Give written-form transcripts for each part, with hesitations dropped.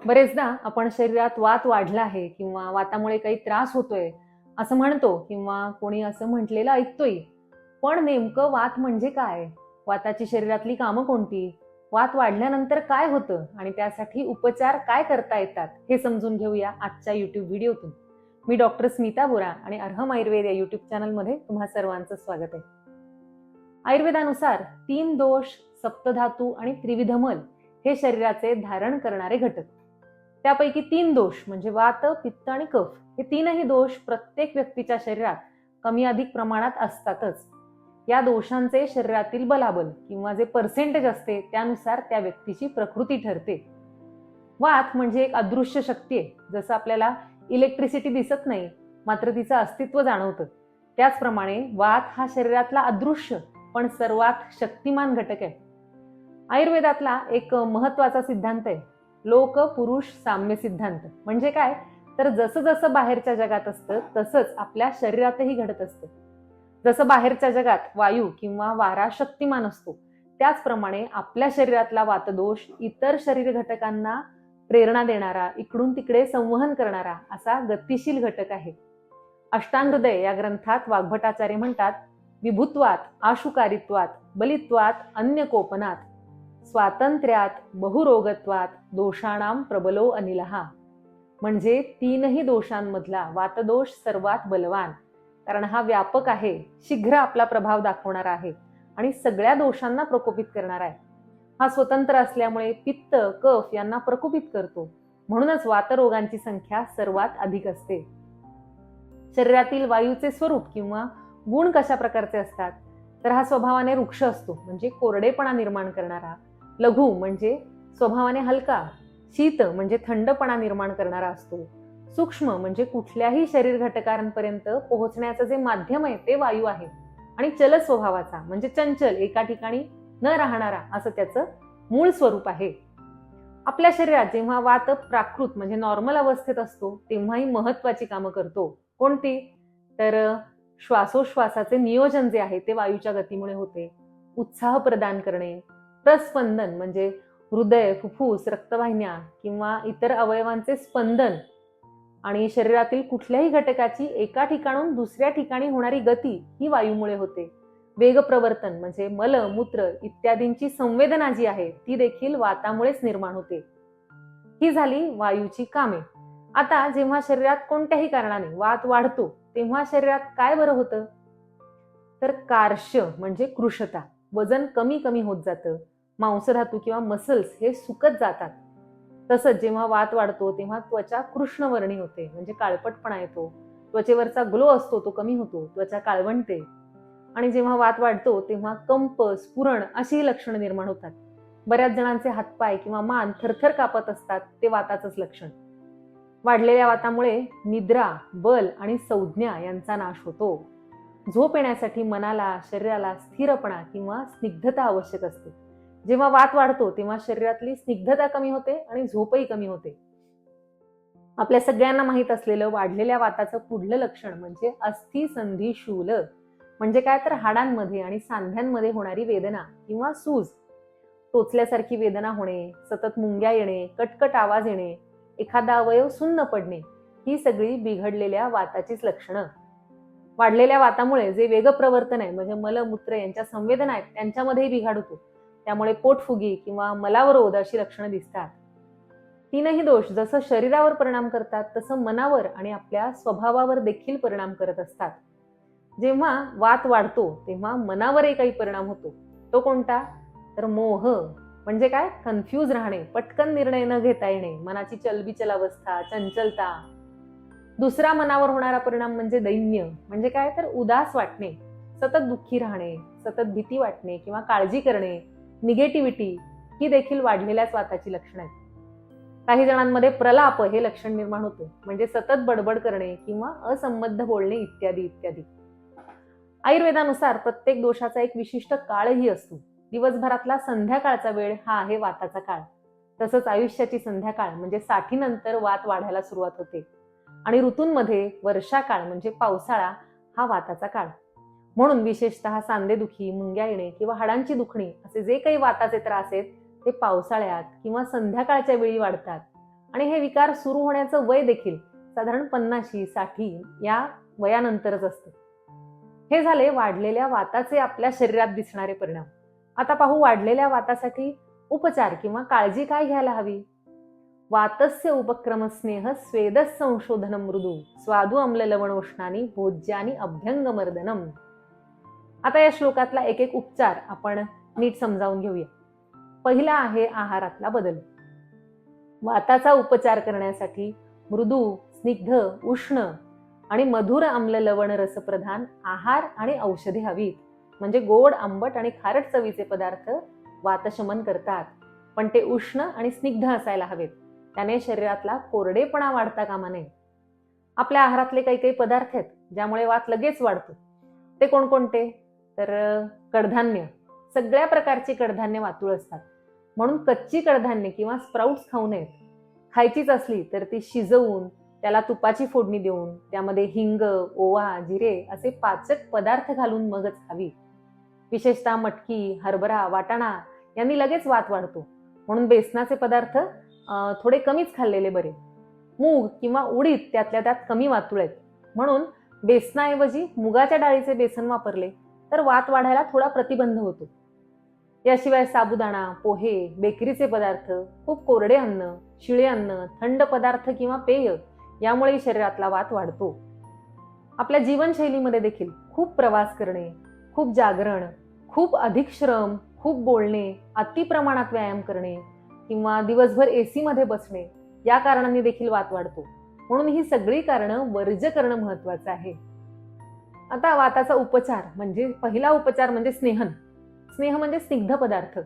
बरेचदा आपण शरीरात वात वाढला आहे किंवा वातामुळे काही त्रास होतोय असं म्हणतो किंवा कोणी असं म्हटलेलं ऐकतोय. पण नेमकं वात म्हणजे काय? वाताची शरीरातली कामं कोणती? वात वाढल्यानंतर काय होतं आणि त्यासाठी उपचार काय करता येतात हे समजून घेऊया आजच्या युट्यूब व्हिडिओतून. मी डॉक्टर स्मिता बोरा आणि अर्हम आयुर्वेद या युट्यूब चॅनलमध्ये तुम्हा सर्वांचं स्वागत आहे. आयुर्वेदानुसार 3 दोष, सप्तधातू आणि त्रिविध मल हे शरीराचे धारण करणारे घटक. त्यापैकी 3 दोष म्हणजे वात, पित्त आणि कफ हे तीनही दोष प्रत्येक व्यक्तीच्या शरीरात कमी अधिक प्रमाणात असतातच. या दोषांचे शरीरातील बलाबल किंवा जे पर्सेंटेज असते त्यानुसार त्या व्यक्तीची प्रकृती ठरते. वात म्हणजे एक अदृश्य शक्ती आहे. जसं आपल्याला इलेक्ट्रिसिटी दिसत नाही मात्र तिचं अस्तित्व जाणवतं, त्याचप्रमाणे वात हा शरीरातला अदृश्य पण सर्वात शक्तिमान घटक आहे. आयुर्वेदातला एक महत्वाचा सिद्धांत आहे लोक पुरुष साम्य सिद्धांत. म्हणजे काय तर जसं जसं बाहेरच्या जगात असतं तसंच आपल्या शरीरातही घडत असतं. जसं बाहेरच्या जगात वायू किंवा वारा शक्तिमान असतो त्याचप्रमाणे आपल्या शरीरातला वातदोष इतर शरीर घटकांना प्रेरणा देणारा, इकडून तिकडे संवहन करणारा असा गतिशील घटक आहे. अष्टांगहृदय या ग्रंथात वाग्भटाचार्य म्हणतात, विभुत्वात, आशुकारित्वात, बलित्वात, अन्य कोपनात, स्वातंत्र्यात, बहुरोगत्वात, दोषाणाम प्रबलो अनिलहा. म्हणजे तीनही दोषांमधला वातदोष सर्वात बलवान, कारण हा व्यापक आहे, शीघ्र आपला प्रभाव दाखवणारा आहे आणि सगळ्या दोषांना प्रकोपित करणारा आहे. हा स्वतंत्र असल्यामुळे पित्त, कफ यांना प्रकोपित करतो. म्हणूनच वातरोगांची संख्या सर्वात अधिक असते. शरीरातील वायूचे स्वरूप किंवा गुण कशा प्रकारचे असतात तर हा स्वभावाने रुक्ष असतो म्हणजे कोरडेपणा निर्माण करणारा, लघु म्हणजे स्वभावाने हलका, शीत म्हणजे थंडपणा निर्माण करणारा असतो, सूक्ष्म म्हणजे कुठल्याही शरीर घटकांपर्यंत पोहोचण्याचं जे माध्यम आहे ते वायू आहे, आणि चल स्वभावाचा म्हणजे चंचल, एका ठिकाणी न राहणारा असं त्याचं मूळ स्वरूप आहे. आपल्या शरीरात जेव्हा वात प्राकृत म्हणजे नॉर्मल अवस्थेत असतो तेव्हाही महत्वाची कामं करतो. कोणती तर श्वासोश्वासाचे नियोजन जे आहे ते वायूच्या गतीमुळे होते. उत्साह प्रदान करणे, प्रस्पंदन म्हणजे हृदय, फुफ्फुस, रक्तवाहिन्या किंवा इतर अवयवांचे स्पंदन आणि शरीरातील कुठल्याही घटकाची एका ठिकाणून दुसऱ्या ठिकाणी होणारी गती ही वायूमुळे होते. वेग प्रवर्तन म्हणजे मल, मूत्र इत्यादींची संवेदना जी आहे ती देखील वातामुळेच निर्माण होते. ही झाली वायूची कामे. आता जेव्हा शरीरात कोणत्याही कारणाने वात वाढतो तेव्हा शरीरात काय बरं होतं तर कार्श्य म्हणजे कृशता, वजन कमी कमी होत जातं, मांसधातू किंवा मसल्स हे सुकत जातात. तसंच जेव्हा वात वाढतो तेव्हा त्वचा कृष्णवर्णी होते म्हणजे काळपटपणा येतो, त्वचेवरचा ग्लो असतो तो कमी होतो, त्वचा काळवंटते. आणि जेव्हा वात वाढतो तेव्हा कंप, स्फुरण अशी लक्षणं निर्माण होतात. बऱ्याच जणांचे हातपाय किंवा मान थरथर कापत असतात, ते वाताचंच लक्षण. वाढलेल्या वातामुळे निद्रा, बल आणि संज्ञा यांचा नाश होतो. झोप येण्यासाठी मनाला, शरीराला स्थिरपणा किंवा स्निग्धता आवश्यक असते. जेव्हा वात वाढतो तेव्हा शरीरातली स्निग्धता कमी होते आणि झोपही कमी होते. आपल्या सगळ्यांना माहित असलेलं वाढलेल्या वाताचं पुढलं लक्षण म्हणजे अस्थि संधी शूल. म्हणजे काय तर हाडांमध्ये आणि सांध्यांमध्ये होणारी वेदना किंवा सूज, टोचल्यासारखी वेदना होणे, सतत मुंग्या येणे, कटकट आवाज येणे, एखादा अवयव सुन्न पडणे, ही सगळी बिघडलेल्या वाताचीच लक्षणं. वाढलेल्या वातामुळे जे वेगप्रवर्तन आहे म्हणजे मलमूत्र यांच्या संवेदना आहेत त्यांच्यामध्येही बिघाड होतो. त्यामुळे पोटफुगी किंवा मलावरोध अशी लक्षणं दिसतात. तीनही दोष जसं शरीरावर परिणाम करतात तसं मनावर आणि आपल्या स्वभावावर देखील परिणाम करत असतात. जेव्हा वात वाढतो तेव्हा मनावरही काही परिणाम होतो. तो कोणता तर मोह म्हणजे काय कन्फ्यूज राहणे, पटकन निर्णय न घेता येणे, मनाची चलबिचल अवस्था, चंचलता. दुसरा मनावर होणारा परिणाम म्हणजे दैन्य म्हणजे काय तर उदास वाटणे, सतत दुःखी राहणे, सतत भीती वाटणे किंवा काळजी करणे, निगेटिव्हिटी ही देखील वाढलेल्याच वाताची लक्षणं आहेत. काही जणांमध्ये प्रलाप हे लक्षण निर्माण होतं म्हणजे सतत बडबड करणे किंवा असंबद्ध बोलणे इत्यादी इत्यादी. आयुर्वेदानुसार प्रत्येक दोषाचा एक विशिष्ट काळही असतो. दिवसभरातला संध्याकाळचा वेळ हा आहे वाताचा काळ. तसंच आयुष्याची संध्याकाळ म्हणजे 60 नंतर वात वाढायला सुरुवात होते आणि ऋतूंमध्ये वर्षाकाळ म्हणजे पावसाळा हा वाताचा काळ. म्हणून विशेषतः सांधेदुखी, मुंग्या येणे किंवा हाडांची दुखणी असे जे काही वाताचे त्रास आहेत ते पावसाळ्यात किंवा संध्याकाळच्या वेळी वाढतात आणि हे विकार सुरू होण्याचं वय देखील साधारण 50-60 या वयानंतरच असतं. हे झाले वाढलेल्या वाताचे आपल्या शरीरात दिसणारे परिणाम. आता पाहू वाढलेल्या वातासाठी उपचार किंवा काळजी काय घ्यायला हवी. वातस्य उपक्रम स्नेह स्वेद संशोधन मृदू स्वादू अम्ल लवणोष्णानी भोज्यानी अभ्यंगमर्दनम. आता या श्लोकातला एक एक उपचार आपण नीट समजावून घेऊया. पहिला आहे आहारातला बदल. वाताचा उपचार करण्यासाठी मृदू, स्निग्ध, उष्ण आणि मधुर आम्ल लवण रसप्रधान आहार आणि औषधे हवीत. म्हणजे गोड, आंबट आणि खारट चवीचे पदार्थ वातशमन करतात, पण ते उष्ण आणि स्निग्ध असायला हवेत. त्याने शरीरातला कोरडेपणा वाढता कामा नये. आपल्या आहारातले काही काही पदार्थ आहेत ज्यामुळे वात लगेच वाढतो. ते कोणकोणते? तर कडधान्य. सगळ्या प्रकारची कडधान्य वातुळ असतात, म्हणून कच्ची कडधान्य किंवा स्प्राउट्स खाऊ नयेत. खायचीच असली तर ती शिजवून त्याला तुपाची फोडणी देऊन त्यामध्ये हिंग, ओवा, जिरे असे पाचक पदार्थ घालून मगच खावी. विशेषतः मटकी, हरभरा, वाटाणा यांनी लगेच वात वाढतो, म्हणून बेसनाचे पदार्थ थोडे कमीच खाल्लेले बरे. मूग किंवा उडीद त्यातल्या त्यात कमी वातुळ आहेत, म्हणून बेसनाऐवजी मुगाच्या डाळीचे बेसन वापरले तर वात वाढायला थोडा प्रतिबंध होतो. याशिवाय साबुदाणा, पोहे, बेकरीचे पदार्थ, खूप कोरडे अन्न, शिळे अन्न, थंड पदार्थ किंवा पेय यामुळे शरीरातला वात वाढतो. आपल्या जीवनशैलीमध्ये देखील खूप प्रवास करणे, खूप जागरण, खूप अधिक श्रम, खूप बोलणे, अति प्रमाणात व्यायाम करणे किंवा दिवसभर एसी मध्ये बसणे या कारणांनी देखील वात वाढतो. म्हणून ही सगळी कारणं वर्ज करणं महत्वाचं आहे. आता वाताचा उपचार म्हणजे पहिला उपचार म्हणजे स्नेहन. स्नेह म्हणजे स्निग्ध पदार्थ.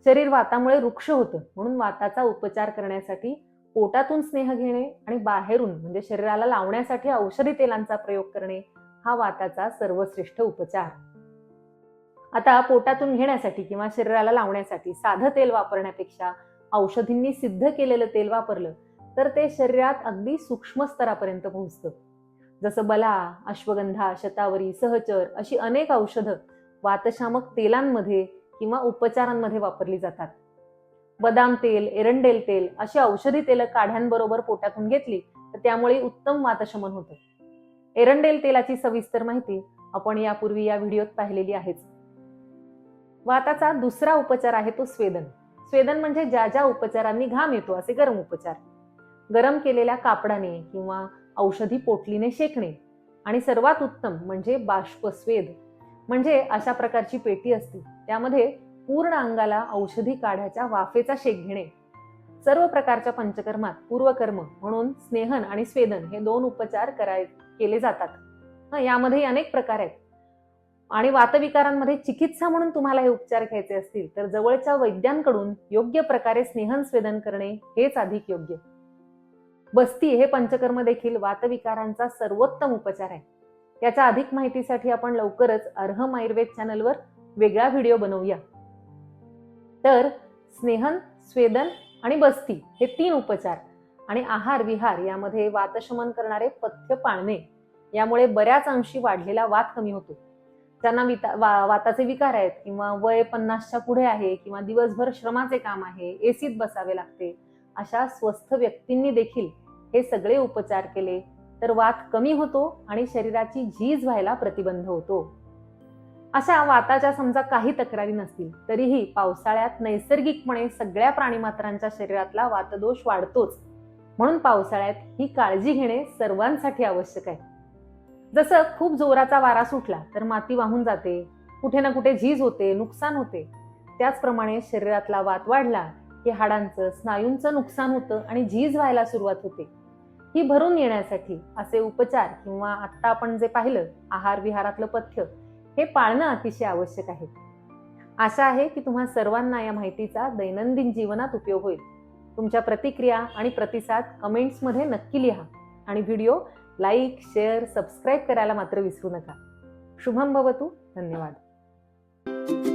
शरीर वातामुळे रुक्ष होतं, म्हणून वाताचा उपचार करण्यासाठी पोटातून स्नेह घेणे आणि बाहेरून म्हणजे शरीराला लावण्यासाठी औषधी तेलांचा प्रयोग करणे हा वाताचा सर्वश्रेष्ठ उपचार. आता पोटातून घेण्यासाठी किंवा शरीराला लावण्यासाठी साधं तेल वापरण्यापेक्षा औषधींनी सिद्ध केलेलं तेल वापरलं तर ते शरीरात अगदी सूक्ष्म स्तरापर्यंत पोहोचतं. जसं बला, अश्वगंधा, शतावरी, सहचर अशी अनेक औषधं वातशामक तेलांमध्ये किंवा उपचारांमध्ये वापरली जातात. बदाम तेल, एरंडेल तेल अशी औषधी तेलं काढ्यांबरोबर पोटातून घेतली तर त्यामुळे उत्तम वातशमन होतं. एरंडेल तेलाची सविस्तर माहिती आपण यापूर्वी या व्हिडिओत पाहिलेली आहेच. वाताचा दुसरा उपचार आहे तो स्वेदन. स्वेदन म्हणजे ज्या ज्या उपचारांनी घाम येतो असे गरम उपचार. गरम केलेल्या कापडाने किंवा औषधी पोटलीने शेकणे आणि सर्वात उत्तम म्हणजे बाष्पस्वेद. म्हणजे अशा प्रकारची पेटी असते, त्यामध्ये पूर्ण अंगाला औषधी काढ्याच्या वाफेचा शेक घेणे. सर्व प्रकारच्या पंचकर्मात पूर्वकर्म म्हणून स्नेहन आणि स्वेदन हे 2 उपचार केले जातात. यामध्ये अनेक प्रकार आहेत आणि वातविकारांमध्ये चिकित्सा म्हणून तुम्हाला हे उपचार घ्यायचे असतील तर जवळच्या वैद्यांकडून योग्य प्रकारे स्नेहन स्वेदन करणे हेच अधिक योग्य. बस्ती हे पंचकर्म देखील वातविकारांचा सर्वोत्तम उपचार आहे. याच्या अधिक माहितीसाठी आपण लवकरच अर्हम आयुर्वेद चॅनलवर वेगळा व्हिडिओ बनवूया. तर स्नेहन, स्वेदन आणि बस्ती हे 3 उपचार आणि आहार विहार यामध्ये वातशमन करणारे पथ्य पाळणे यामुळे बऱ्याच अंशी वाढलेला वात कमी होतो. ज्यांना वाताचे विकार आहेत किंवा वय 50च्या पुढे आहे किंवा दिवसभर श्रमाचे काम आहे, एसीत बसावे लागते, अशा स्वस्थ व्यक्तींनी देखील हे सगळे उपचार केले तर वात कमी होतो आणि शरीराची झीज व्हायला प्रतिबंध होतो. अशा वाताच्या समजा काही तक्रारी नसतील तरीही पावसाळ्यात नैसर्गिकपणे सगळ्या प्राणीमात्रांच्या शरीरातला वातदोष वाढतोच, म्हणून पावसाळ्यात ही काळजी घेणे सर्वांसाठी आवश्यक आहे. जसं खूप जोराचा वारा सुटला तर माती वाहून जाते, कुठे ना कुठे झीज होते, नुकसान होते, त्याचप्रमाणे शरीरातला वात वाढला की हाडांचं, स्नायूंचं नुकसान होतं आणि झीज व्हायला सुरुवात होते. ही भरून येण्यासाठी असे उपचार किंवा आता आपण जे पाहिलं आहार विहारातलं पथ्य हे पाळणं अतिशय आवश्यक आहे. आशा आहे की तुम्हा सर्वांना या माहितीचा दैनंदिन जीवनात उपयोग होईल. तुमच्या प्रतिक्रिया आणि प्रतिसाद कमेंट्समध्ये नक्की लिहा आणि व्हिडिओ लाईक, शेअर, सबस्क्राईब करायला मात्र विसरू नका. शुभम भवतु. धन्यवाद.